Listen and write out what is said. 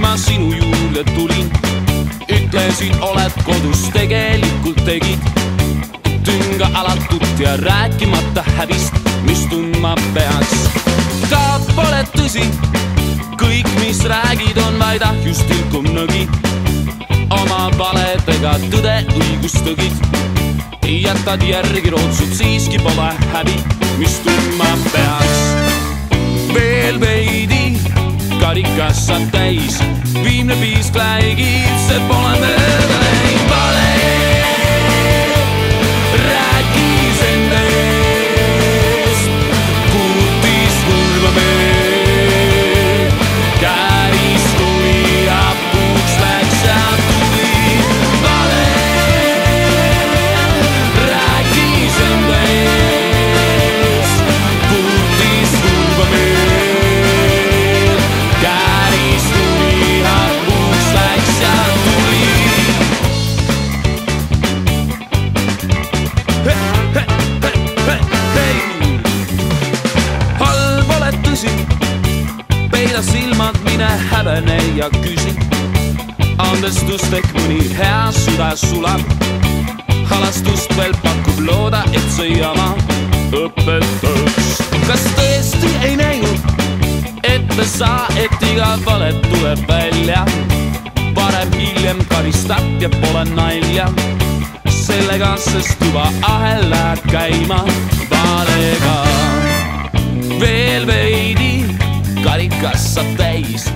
ma sinu juurde tulin. Ütlesid, oled kodus, tegelikult tegid tünga alatut ja rääkimata häbist, mis tundma peaks. Ka pole tõsi, kõik, mis räägid, on vaid ahjus tilkum nõgi. Oma valedega tõde õigustõgid, jätad järgi rootsud, siiski pole häbi, mis tundma peaks. Veel veidi karikas saad täis, viimne piisk läigib, see pole mööda läinud. Vale rääkis enda eest, kuutis kurva meil, käris tuli ja puuks läks ja tuli. Vale rääkis enda eest, kuutis kurva meil, käris tuli ja puuks läks ja tuli. Halb oled tõsi, peida silmad, mine häbene ja küsi. Andestust ehk mõni hea süda sulab, halastust veel pakub, looda, et see jama õpetaks. Kas tõesti ei näinud, ette sa, et iga vale tuleb välja? Parem hiljem karistab ja pole nalja sellega, sest juba ahel läheb käima valega. Veel veidi karikas saab täis,